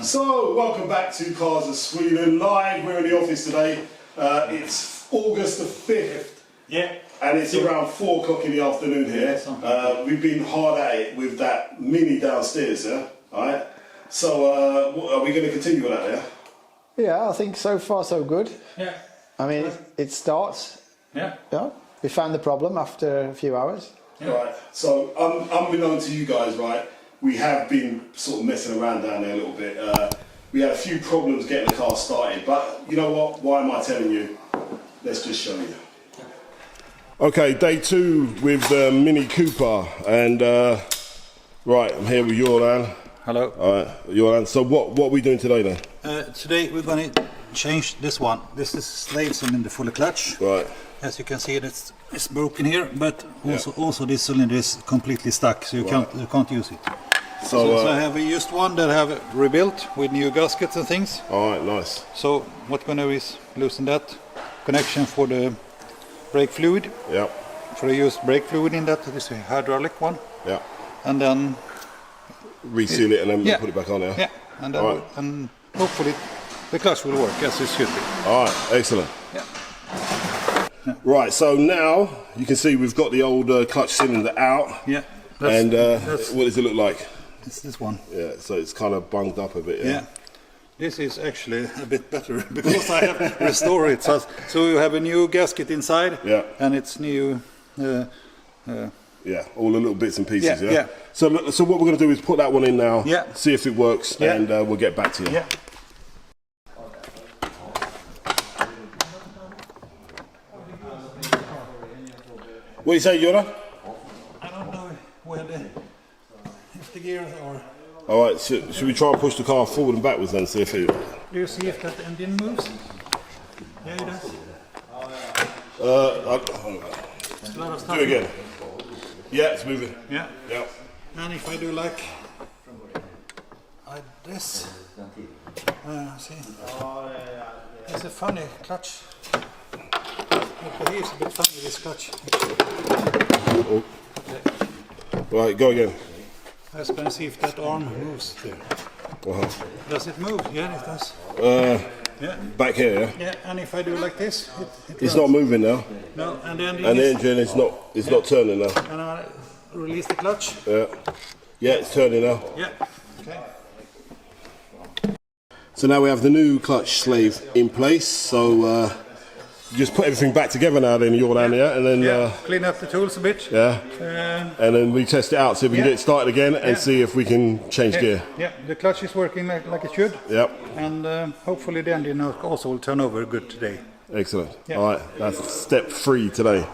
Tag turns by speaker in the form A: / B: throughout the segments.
A: So, welcome back to Cars of Sweden Live. We're in the office today. It's August the 5th.
B: Yeah.
A: And it's around 4 o'clock in the afternoon here. We've been hard at it with that Mini downstairs, yeah? Alright? So, are we going to continue with that there?
C: Yeah, I think so far so good.
B: Yeah.
C: I mean, it starts.
B: Yeah.
C: Yeah. We found the problem after a few hours.
A: Yeah. Right. So, unbeknown to you guys, right, we have been sort of messing around down there a little bit. We had a few problems getting the car started, but you know what? Why am I telling you? Let's just show you. Okay, day 2 with Mini Cooper, and right, I'm here with Jordan.
B: Hello.
A: All right, Jordan. So what are we doing today then?
B: Today we're going to change this one. This is slave cylinder for the clutch.
A: Right.
B: As you can see, it's broken here, but also this cylinder is completely stuck, so you can't use it. So I have used one that I have rebuilt with new gaskets and things.
A: All right, nice.
B: So what we're going to do is loosen that connection for the brake fluid.
A: Yeah.
B: For the used brake fluid in that, this is a hydraulic one.
A: Yeah.
B: And then
A: reseal it and then put it back on.
B: Yeah. And then and hopefully the clutch will work as it should be.
A: All right, excellent.
B: Yeah.
A: Right, so now you can see we've got the old clutch cylinder out.
B: Yeah.
A: And what does it look like?
B: It's this one.
A: Yeah, so it's kind of bunged up a bit.
B: Yeah. This is actually a bit better because I have restored it. So you have a new gasket inside.
A: Yeah.
B: And it's new.
A: Yeah, all the little bits and pieces.
B: Yeah,
A: Yeah.
B: yeah.
A: So what we're going to do is put that one in now.
B: Yeah.
A: See if it works, and we'll get back to you.
B: Yeah.
A: What do you say, Jordan?
B: I don't know where if the gears are.
A: All right, should we try and push the car forward and backwards then, see if it...
B: Do you see if that engine moves? Yeah, it does. It's a lot of stuff.
A: Do it again. Yeah, it's moving.
B: Yeah.
A: Yeah.
B: And if I do like this, see, it's a funny clutch. It behaves a bit funny, this clutch.
A: Oh. Right, go again.
B: I was going to see if that arm moves there. Does it move? Yeah, it does. Yeah.
A: Back here, yeah?
B: Yeah, and if I do like this, it
A: It's not moving now.
B: No, and then
A: And the engine is not turning now.
B: And I release the clutch.
A: Yeah. Yeah, it's turning now.
B: Yeah. Okay.
A: So now we have the new clutch slave in place. So just put everything back together now then, Jordan, and then
B: clean up the tools a bit.
A: Yeah. And then we test it out, see if we can get it started again and see if we can change gear.
B: Yeah, the clutch is working like it should.
A: Yep.
B: And hopefully the engine also will turn over good today.
A: Excellent.
B: Yeah.
A: All right, that's step 3 today.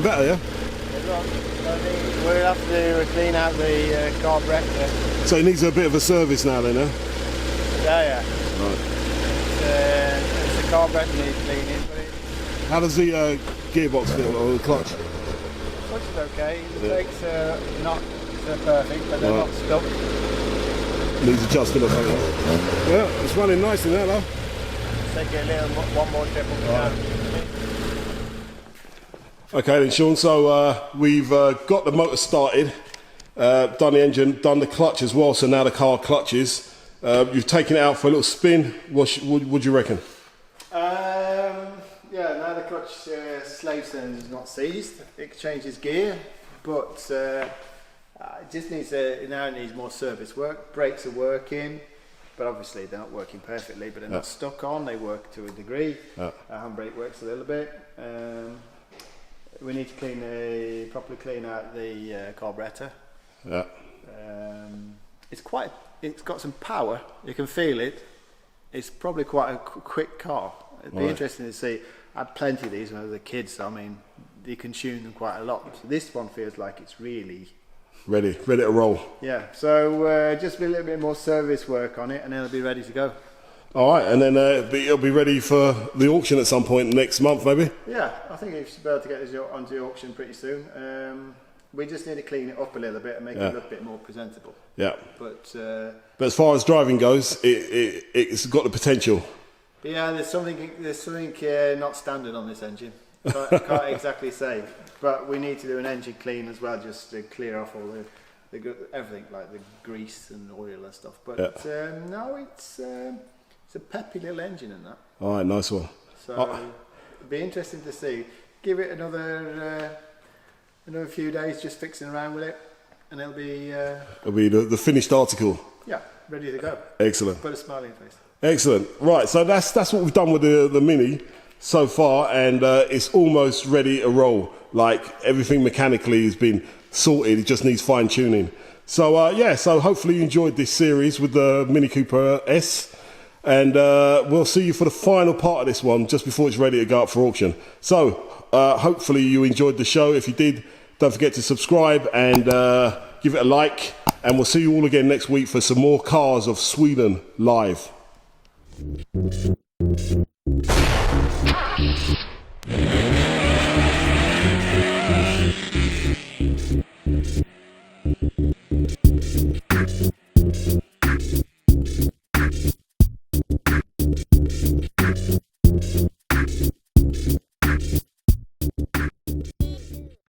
A: getting better, yeah?
C: We'll have to clean out the carburetor.
A: So it needs a bit of a service now then, huh?
C: Yeah.
A: Right.
C: It's the carburetor needs cleaning, but
A: How does the gearbox feel, or the clutch?
C: the clutch is okay. The brakes are not so perfect, but they're not stuck.
A: Needs adjusting or something. Yeah, it's running nicely now though.
C: Take it a little, one more trip up and down.
A: Okay then, Sean, so we've got the motor started, done the engine, done the clutch as well, so now the car clutches. You've taken it out for a little spin. What do you reckon?
C: Yeah, now the clutch slave cylinder is not seized. It changes gear, but it just needs now it needs more service work. Brakes are working, but obviously they're not working perfectly, but they're not stuck on. They work to a degree. Handbrake works a little bit. We need to properly clean out the carburetor.
A: Yeah.
C: It's got some power. You can feel it. It's probably quite a quick car. It'd be interesting to see. I had plenty of these when I was a kid, so I mean, you consume them quite a lot. So this one feels like it's really
A: ready to roll.
C: Yeah. So just a little bit more service work on it, and then it'll be ready to go.
A: All right, and then it'll be ready for the auction at some point next month, maybe.
C: Yeah, I think you should be able to get this onto the auction pretty soon. We just need to clean it up a little bit and make it look a bit more presentable.
A: Yeah.
C: But
A: as far as driving goes, it's got the potential.
C: Yeah, there's something not standard on this engine. I can't exactly say, but we need to do an engine clean as well, just to clear off all the everything like the grease and oil and stuff. But no, it's a peppy little engine in that.
A: All right, nice one.
C: So it'd be interesting to see. Give it another few days, just fixing around with it, and it'll be
A: the finished article.
C: Yeah, ready to go.
A: Excellent.
C: Put a smile in your face.
A: Excellent. Right, so that's what we've done with the Mini so far, and it's almost ready to roll. Like everything mechanically has been sorted, it just needs fine tuning. So so hopefully you enjoyed this series with the Mini Cooper S. And we'll see you for the final part of this one just before it's ready to go up for auction. So hopefully you enjoyed the show. If you did, don't forget to subscribe and give it a like. And we'll see you all again next week for some more Cars of Sweden live.
D: Yeah.